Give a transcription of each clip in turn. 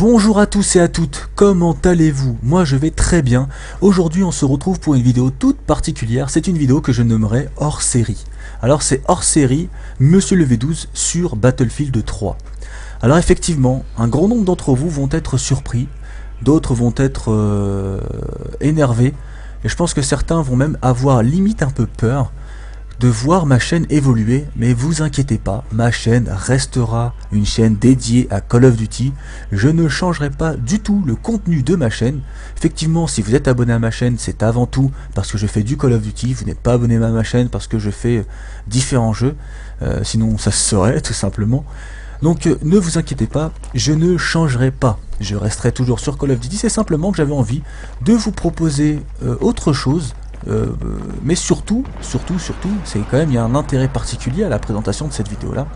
Bonjour à tous et à toutes, comment allez-vous? Moi je vais très bien. Aujourd'hui on se retrouve pour une vidéo toute particulière, c'est une vidéo que je nommerai hors série. Alors c'est hors série Monsieur le V12 sur Battlefield 3. Alors effectivement, un grand nombre d'entre vous vont être surpris, d'autres vont être énervés, et je pense que certains vont même avoir limite un peu peur de voir ma chaîne évoluer, mais vous inquiétez pas, ma chaîne restera une chaîne dédiée à Call of Duty. Je ne changerai pas du tout le contenu de ma chaîne. Effectivement, si vous êtes abonné à ma chaîne, c'est avant tout parce que je fais du Call of Duty. Vous n'êtes pas abonné à ma chaîne parce que je fais différents jeux, sinon ça se saurait tout simplement. Donc ne vous inquiétez pas, je ne changerai pas. Je resterai toujours sur Call of Duty, c'est simplement que j'avais envie de vous proposer autre chose. Mais surtout, c'est quand même, il y a un intérêt particulier à la présentation de cette vidéo là,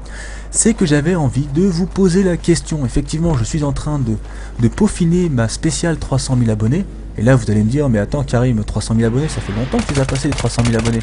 c'est que j'avais envie de vous poser la question. Effectivement, je suis en train de peaufiner ma spéciale 300 000 abonnés, et là vous allez me dire, mais attends Karim, 300 000 abonnés, ça fait longtemps que tu les as passés les 300 000 abonnés.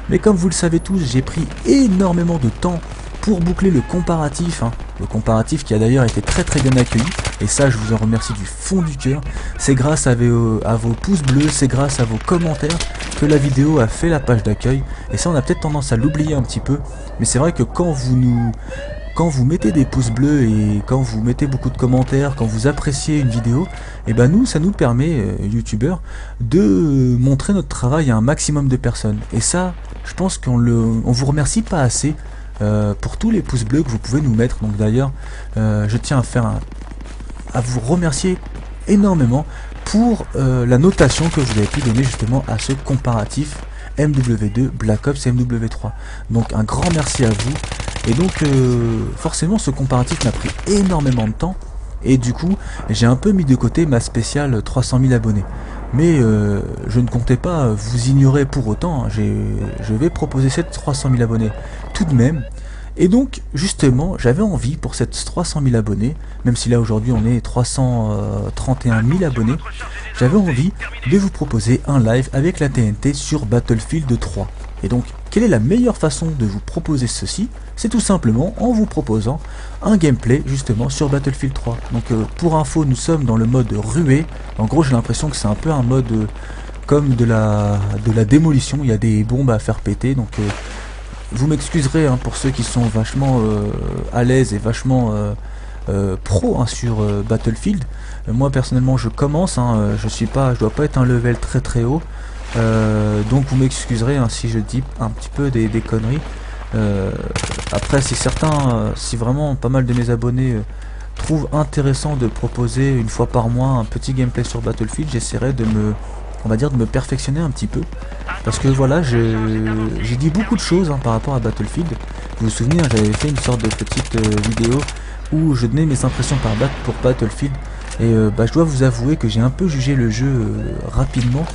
Mais comme vous le savez tous, j'ai pris énormément de temps pour boucler le comparatif, le comparatif qui a d'ailleurs été très bien accueilli, et ça je vous en remercie du fond du cœur. C'est grâce à vos pouces bleus, c'est grâce à vos commentaires que la vidéo a fait la page d'accueil, et ça on a peut-être tendance à l'oublier un petit peu, mais c'est vrai que quand vous mettez des pouces bleus et quand vous mettez beaucoup de commentaires, quand vous appréciez une vidéo, et ben nous, ça nous permet, youtubeurs, de montrer notre travail à un maximum de personnes, et ça je pense qu'on vous remercie pas assez pour tous les pouces bleus que vous pouvez nous mettre. Donc d'ailleurs je tiens à vous remercier énormément pour la notation que vous avez pu donner justement à ce comparatif MW2 Black Ops et MW3. Donc un grand merci à vous. Et donc forcément ce comparatif m'a pris énormément de temps, et du coup j'ai un peu mis de côté ma spéciale 300 000 abonnés. Mais je ne comptais pas vous ignorer pour autant, je vais proposer cette 300 000 abonnés tout de même. Et donc justement j'avais envie pour cette 300 000 abonnés, même si là aujourd'hui on est 331 000 abonnés, j'avais envie de vous proposer un live avec la TNT sur Battlefield 3. Et donc quelle est la meilleure façon de vous proposer ceci? C'est tout simplement en vous proposant un gameplay justement sur Battlefield 3. Donc pour info, nous sommes dans le mode ruée. En gros j'ai l'impression que c'est un peu un mode comme de la démolition, il y a des bombes à faire péter. Donc vous m'excuserez pour ceux qui sont vachement à l'aise et vachement pro sur Battlefield. Moi personnellement je commence, je dois pas être un level très haut. Donc vous m'excuserez si je dis un petit peu des conneries. Après si vraiment pas mal de mes abonnés trouvent intéressant de proposer une fois par mois un petit gameplay sur Battlefield, j'essaierai de me perfectionner un petit peu, parce que voilà, j'ai dit beaucoup de choses par rapport à Battlefield. Vous vous souvenez, j'avais fait une sorte de petite vidéo où je donnais mes impressions pour Battlefield, et je dois vous avouer que j'ai un peu jugé le jeu rapidement.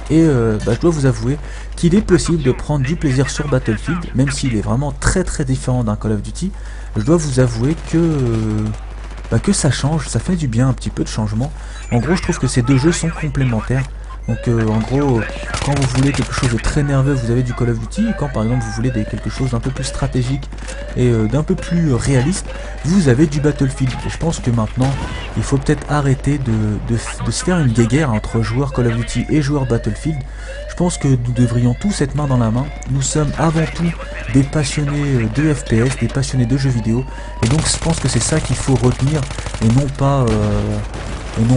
Et je dois vous avouer qu'il est possible de prendre du plaisir sur Battlefield, même s'il est vraiment très différent d'un Call of Duty. Je dois vous avouer que ça change, ça fait du bien, un petit peu de changement. En gros je trouve que ces deux jeux sont complémentaires. Donc en gros, quand vous voulez quelque chose de très nerveux, vous avez du Call of Duty, et quand par exemple vous voulez quelque chose d'un peu plus stratégique et d'un peu plus réaliste, vous avez du Battlefield. Et je pense que maintenant, il faut peut-être arrêter de se faire une guéguerre entre joueurs Call of Duty et joueurs Battlefield. Je pense que nous devrions tous être main dans la main. Nous sommes avant tout des passionnés de FPS, des passionnés de jeux vidéo, et donc je pense que c'est ça qu'il faut retenir, et non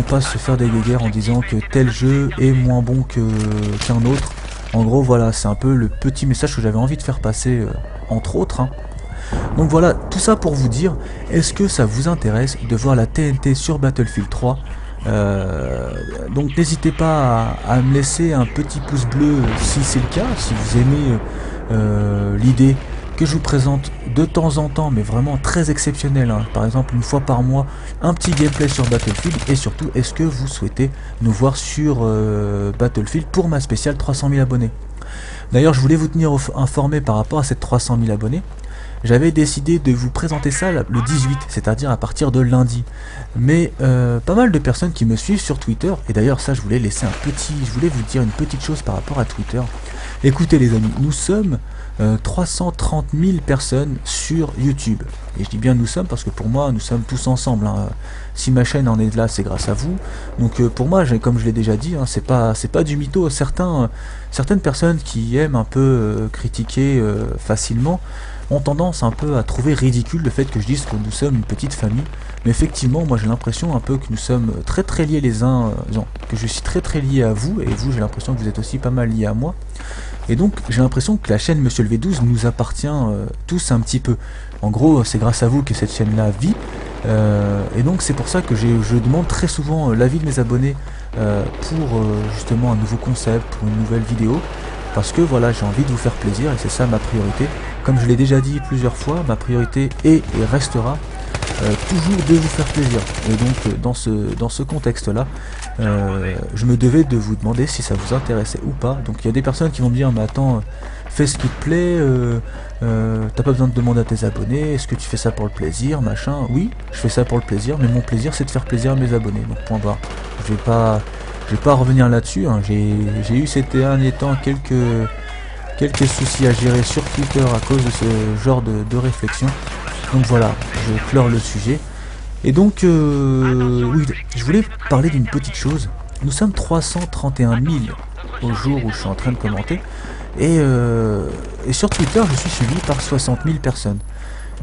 pas se faire des guéguerres en disant que tel jeu est moins bon qu'un autre. En gros voilà, c'est un peu le petit message que j'avais envie de faire passer entre autres. Donc voilà, tout ça pour vous dire, est-ce que ça vous intéresse de voir la TNT sur Battlefield 3? Donc n'hésitez pas à me laisser un petit pouce bleu si c'est le cas, si vous aimez l'idée que je vous présente de temps en temps, mais vraiment très exceptionnel, par exemple une fois par mois, un petit gameplay sur Battlefield. Et surtout, est-ce que vous souhaitez nous voir sur Battlefield pour ma spéciale 300 000 abonnés? D'ailleurs je voulais vous tenir informé par rapport à cette 300 000 abonnés. J'avais décidé de vous présenter ça le 18, c'est-à-dire à partir de lundi. Mais pas mal de personnes qui me suivent sur Twitter, et d'ailleurs ça je voulais vous dire une petite chose par rapport à Twitter. Écoutez les amis, nous sommes 330 000 personnes sur YouTube. Et je dis bien nous sommes parce que pour moi, nous sommes tous ensemble. Hein. Si ma chaîne en est là, c'est grâce à vous. Donc pour moi, comme je l'ai déjà dit, hein, c'est pas du mytho. Certaines personnes qui aiment un peu critiquer facilement ont tendance un peu à trouver ridicule le fait que je dise que nous sommes une petite famille. Mais effectivement, moi j'ai l'impression un peu que nous sommes très très liés les uns, que je suis très très lié à vous, et vous j'ai l'impression que vous êtes aussi pas mal liés à moi. Et donc j'ai l'impression que la chaîne Monsieur le V12 nous appartient tous un petit peu. En gros, c'est grâce à vous que cette chaîne-là vit. Et donc c'est pour ça que je demande très souvent l'avis de mes abonnés pour justement un nouveau concept, pour une nouvelle vidéo. Parce que voilà, j'ai envie de vous faire plaisir et c'est ça ma priorité. Comme je l'ai déjà dit plusieurs fois, ma priorité est et restera toujours de vous faire plaisir. Et donc dans ce contexte-là, je me devais de vous demander si ça vous intéressait ou pas. Donc il y a des personnes qui vont me dire, mais attends, fais ce qui te plaît, t'as pas besoin de demander à tes abonnés, est-ce que tu fais ça pour le plaisir, machin. Oui, je fais ça pour le plaisir, mais mon plaisir c'est de faire plaisir à mes abonnés. Donc point barre. Je vais pas revenir là-dessus, hein. J'ai eu ces derniers temps quelques soucis à gérer sur Twitter à cause de ce genre de réflexion. Donc voilà, je clore le sujet. Et donc, oui, je voulais parler d'une petite chose. Nous sommes 331 000 au jour où je suis en train de commenter. Et sur Twitter, je suis suivi par 60 000 personnes.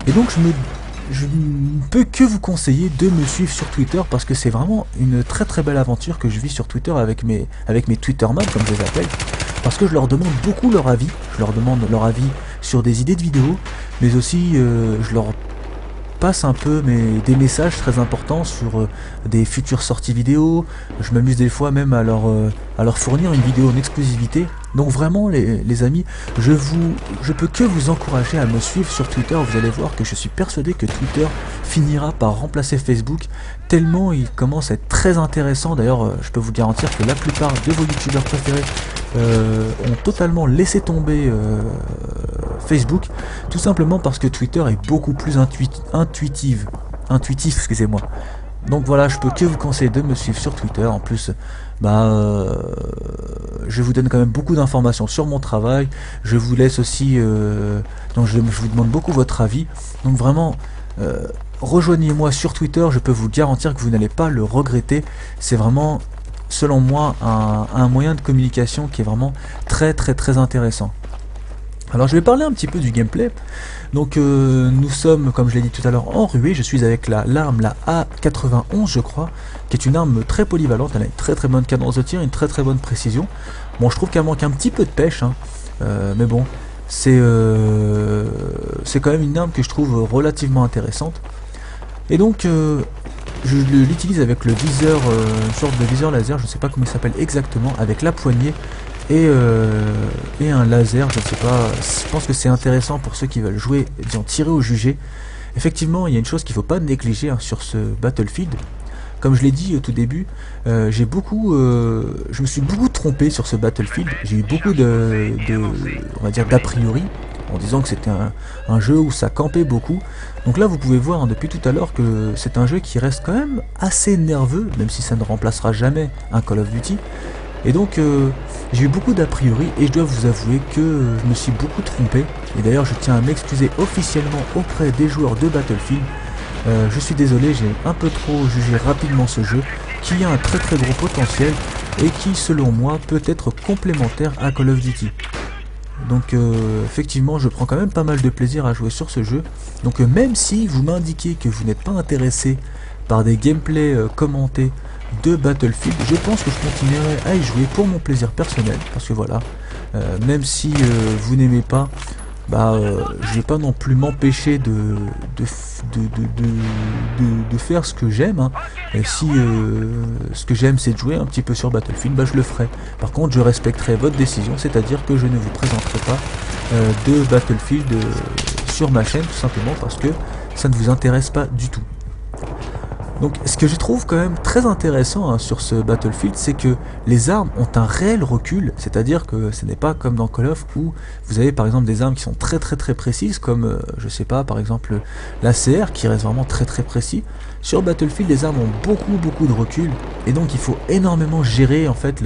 Et donc, je ne peux que vous conseiller de me suivre sur Twitter parce que c'est vraiment une très très belle aventure que je vis sur Twitter avec mes Twitterman, comme je les appelle. Parce que je leur demande beaucoup leur avis. Je leur demande leur avis sur des idées de vidéos, mais aussi je leur passe un peu des messages très importants sur des futures sorties vidéo. Je m'amuse des fois même à leur fournir une vidéo en exclusivité. Donc vraiment les amis, je peux que vous encourager à me suivre sur Twitter. Vous allez voir que je suis persuadé que Twitter finira par remplacer Facebook, tellement il commence à être très intéressant. D'ailleurs je peux vous garantir que la plupart de vos youtubeurs préférés ont totalement laissé tomber Facebook, tout simplement parce que Twitter est beaucoup plus intuitif, excusez-moi. Donc voilà, je peux que vous conseiller de me suivre sur Twitter. En plus, je vous donne quand même beaucoup d'informations sur mon travail. Je vous laisse aussi, donc je vous demande beaucoup votre avis. Donc vraiment, rejoignez-moi sur Twitter. Je peux vous garantir que vous n'allez pas le regretter. C'est vraiment, selon moi, un moyen de communication qui est vraiment très très très intéressant. Alors je vais parler un petit peu du gameplay. Donc nous sommes, comme je l'ai dit tout à l'heure, enrués. Je suis avec l'arme, la A91 je crois, qui est une arme très polyvalente. Elle a une très très bonne cadence de tir, une très très bonne précision. Bon, je trouve qu'elle manque un petit peu de pêche, hein. Mais bon, c'est quand même une arme que je trouve relativement intéressante. Et donc je l'utilise avec le viseur, une sorte de viseur laser, je ne sais pas comment il s'appelle exactement, avec la poignée et un laser, je ne sais pas. Je pense que c'est intéressant pour ceux qui veulent jouer, disons tirer au jugé. Effectivement, il y a une chose qu'il ne faut pas négliger hein, sur ce Battlefield. Comme je l'ai dit au tout début, je me suis beaucoup trompé sur ce Battlefield. J'ai eu beaucoup on va dire d'a priori, en disant que c'était un jeu où ça campait beaucoup. Donc là vous pouvez voir hein, depuis tout à l'heure que c'est un jeu qui reste quand même assez nerveux, même si ça ne remplacera jamais un Call of Duty. Et donc j'ai eu beaucoup d'a priori et je dois vous avouer que je me suis beaucoup trompé. Et d'ailleurs je tiens à m'excuser officiellement auprès des joueurs de Battlefield. Je suis désolé, j'ai un peu trop jugé rapidement ce jeu, qui a un très très gros potentiel et qui selon moi peut être complémentaire à Call of Duty. Donc effectivement je prends quand même pas mal de plaisir à jouer sur ce jeu. Donc même si vous m'indiquez que vous n'êtes pas intéressé par des gameplays commentés de Battlefield, je pense que je continuerai à y jouer pour mon plaisir personnel. Parce que voilà, même si vous n'aimez pas, je vais pas non plus m'empêcher de faire ce que j'aime hein. Et si ce que j'aime c'est de jouer un petit peu sur Battlefield, je le ferai. Par contre je respecterai votre décision, c'est-à-dire que je ne vous présenterai pas de Battlefield sur ma chaîne, tout simplement parce que ça ne vous intéresse pas du tout. Donc ce que je trouve quand même très intéressant hein, sur ce Battlefield, c'est que les armes ont un réel recul, c'est-à-dire que ce n'est pas comme dans Call of où vous avez par exemple des armes qui sont très précises, comme je sais pas, par exemple l'ACR qui reste vraiment très précis. Sur Battlefield les armes ont beaucoup de recul et donc il faut énormément gérer en fait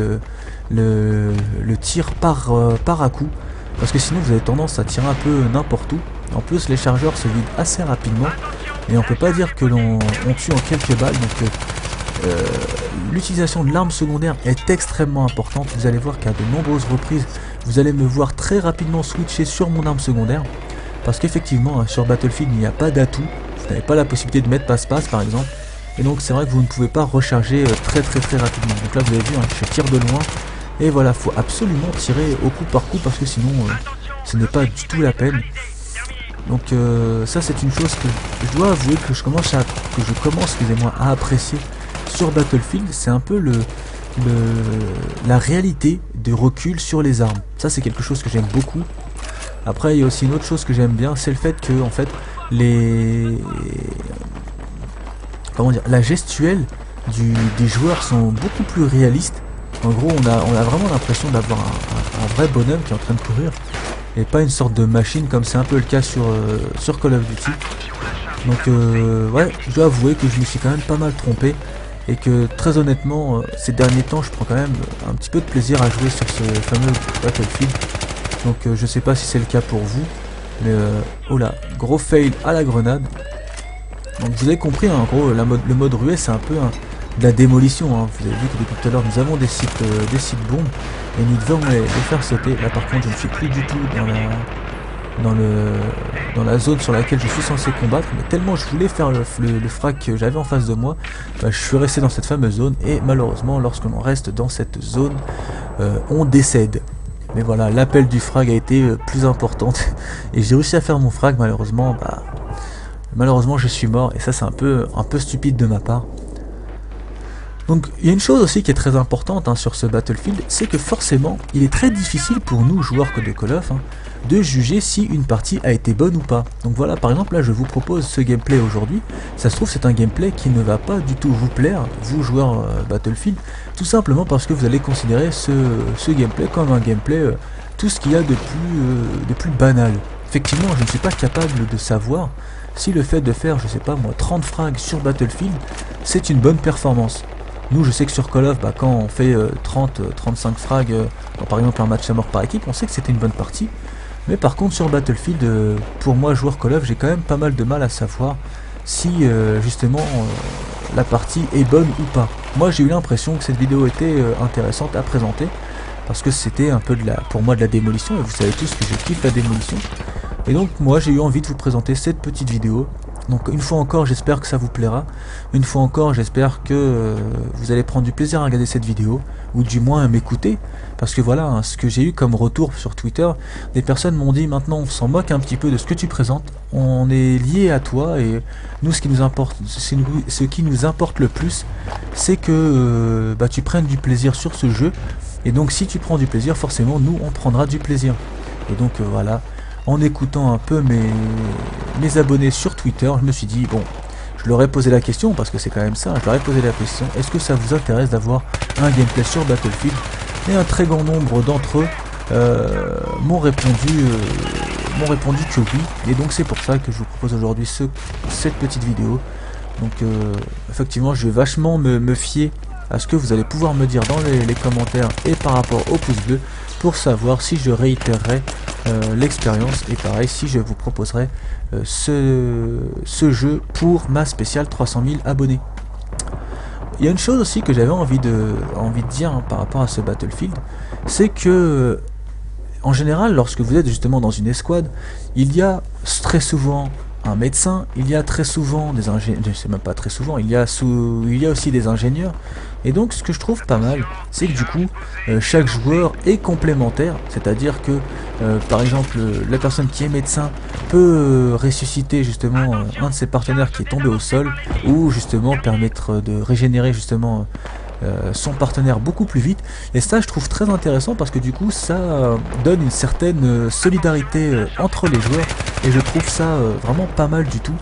le tir par à coup, parce que sinon vous avez tendance à tirer un peu n'importe où. En plus les chargeurs se vident assez rapidement et on peut pas dire que l'on tue en quelques balles, donc l'utilisation de l'arme secondaire est extrêmement importante. Vous allez voir qu'à de nombreuses reprises vous allez me voir très rapidement switcher sur mon arme secondaire, parce qu'effectivement sur Battlefield il n'y a pas d'atout, vous n'avez pas la possibilité de mettre passe-passe par exemple, et donc c'est vrai que vous ne pouvez pas recharger très rapidement. Donc là vous avez vu, hein, je tire de loin, et voilà, faut absolument tirer au coup par coup, parce que sinon ce n'est pas du tout la peine. Donc ça c'est une chose que je dois avouer que je commence excusez-moi, à apprécier sur Battlefield. C'est un peu la réalité de recul sur les armes. Ça c'est quelque chose que j'aime beaucoup. Après il y a aussi une autre chose que j'aime bien, c'est le fait que en fait la gestuelle des joueurs sont beaucoup plus réalistes. En gros on a vraiment l'impression d'avoir un vrai bonhomme qui est en train de courir, et pas une sorte de machine comme c'est un peu le cas sur Call of Duty. Donc ouais, je dois avouer que je me suis quand même pas mal trompé, et que très honnêtement ces derniers temps je prends quand même un petit peu de plaisir à jouer sur ce fameux Battlefield. Donc je sais pas si c'est le cas pour vous, mais oh là, gros fail à la grenade. Donc vous avez compris, hein, en gros le mode ruée c'est un peu de la démolition, hein. Vous avez vu que depuis tout à l'heure nous avons des sites bombes et nous devons les faire sauter. Là par contre je ne suis plus du tout dans la zone sur laquelle je suis censé combattre, mais tellement je voulais faire le frag que j'avais en face de moi, bah, je suis resté dans cette fameuse zone, et malheureusement lorsque l'on reste dans cette zone on décède. Mais voilà, l'appel du frag a été plus importante et j'ai réussi à faire mon frag. Malheureusement je suis mort, et ça c'est un peu stupide de ma part. Donc il y a une chose aussi qui est très importante, hein, sur ce Battlefield, c'est que forcément il est très difficile pour nous joueurs de Call of, hein, de juger si une partie a été bonne ou pas. Donc voilà, par exemple là je vous propose ce gameplay aujourd'hui. Ça se trouve c'est un gameplay qui ne va pas du tout vous plaire, vous joueurs Battlefield, tout simplement parce que vous allez considérer ce gameplay comme un gameplay tout ce qu'il y a de plus banal. Effectivement je ne suis pas capable de savoir si le fait de faire, je sais pas moi, 30 frags sur Battlefield c'est une bonne performance. Nous, je sais que sur Call of, quand on fait 30-35 frags, par exemple un match à mort par équipe, on sait que c'était une bonne partie. Mais par contre sur Battlefield, pour moi joueur Call of, j'ai quand même pas mal de mal à savoir si justement la partie est bonne ou pas. Moi j'ai eu l'impression que cette vidéo était intéressante à présenter, parce que c'était un peu pour moi de la démolition, et vous savez tous que je kiffe la démolition. Et donc moi j'ai eu envie de vous présenter cette petite vidéo. Donc une fois encore j'espère que ça vous plaira, une fois encore j'espère que vous allez prendre du plaisir à regarder cette vidéo, ou du moins à m'écouter, parce que voilà, hein, ce que j'ai eu comme retour sur Twitter, des personnes m'ont dit maintenant on s'en moque un petit peu de ce que tu présentes, on est lié à toi, et nous ce qui nous importe le plus c'est que tu prennes du plaisir sur ce jeu, et donc si tu prends du plaisir forcément nous on prendra du plaisir. Et donc voilà, en écoutant un peu mes abonnés sur Twitter, je me suis dit bon, je leur ai posé la question, parce que c'est quand même ça, je leur ai posé la question, est-ce que ça vous intéresse d'avoir un gameplay sur Battlefield? Et un très grand nombre d'entre eux m'ont répondu que oui, et donc c'est pour ça que je vous propose aujourd'hui cette petite vidéo. Donc effectivement je vais vachement me fier à ce que vous allez pouvoir me dire dans les commentaires et par rapport au pouce bleu, pour savoir si je réitérerai l'expérience, et pareil si je vous proposerai ce jeu pour ma spéciale 300 000 abonnés. Il y a une chose aussi que j'avais envie de dire, hein, par rapport à ce Battlefield, c'est que en général lorsque vous êtes justement dans une escouade, il y a très souvent un médecin, il y a très souvent des ingénieurs, je sais même pas très souvent, il y a aussi des ingénieurs, et donc ce que je trouve pas mal, c'est que du coup chaque joueur est complémentaire, c'est-à-dire que par exemple la personne qui est médecin peut ressusciter justement un de ses partenaires qui est tombé au sol, ou justement permettre de régénérer justement son partenaire beaucoup plus vite. Et ça je trouve très intéressant, parce que du coup ça donne une certaine solidarité entre les joueurs, et je trouve ça vraiment pas mal du tout.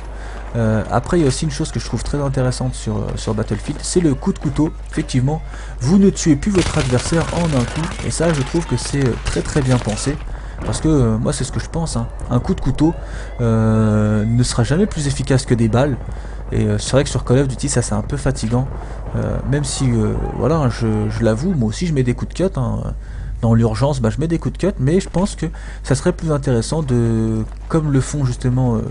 Après il y a aussi une chose que je trouve très intéressante sur Battlefield, c'est le coup de couteau. Effectivement vous ne tuez plus votre adversaire en un coup, et ça je trouve que c'est très bien pensé, parce que moi c'est ce que je pense, hein. Un coup de couteau ne sera jamais plus efficace que des balles. Et c'est vrai que sur Call of Duty ça c'est un peu fatigant, même si voilà, je l'avoue, moi aussi je mets des coups de cut, hein. Dans l'urgence, bah, je mets des coups de cut, mais je pense que ça serait plus intéressant de, comme le font justement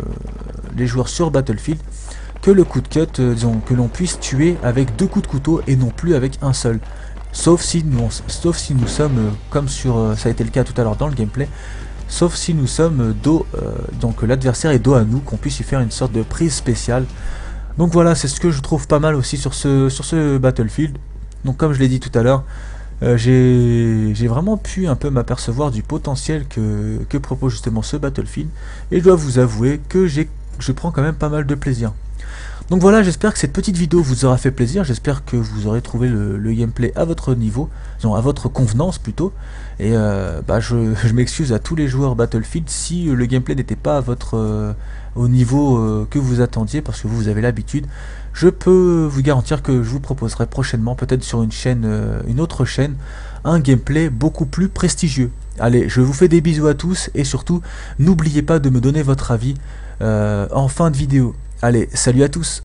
les joueurs sur Battlefield, que le coup de cut, disons, que l'on puisse tuer avec 2 coups de couteau et non plus avec un seul. Sauf si nous sommes, comme sur, ça a été le cas tout à l'heure dans le gameplay, sauf si nous sommes dos, donc l'adversaire est dos à nous, qu'on puisse y faire une sorte de prise spéciale. Donc voilà, c'est ce que je trouve pas mal aussi sur ce Battlefield. Donc comme je l'ai dit tout à l'heure, j'ai vraiment pu un peu m'apercevoir du potentiel que propose justement ce Battlefield, et je dois vous avouer que je prends quand même pas mal de plaisir. Donc voilà, j'espère que cette petite vidéo vous aura fait plaisir, j'espère que vous aurez trouvé le gameplay à votre niveau, disons à votre convenance plutôt, et bah je m'excuse à tous les joueurs Battlefield si le gameplay n'était pas à votre au niveau que vous attendiez, parce que vous avez l'habitude. Je peux vous garantir que je vous proposerai prochainement, peut-être sur une chaîne, une autre chaîne, un gameplay beaucoup plus prestigieux. Allez, je vous fais des bisous à tous, et surtout, n'oubliez pas de me donner votre avis en fin de vidéo. Allez, salut à tous!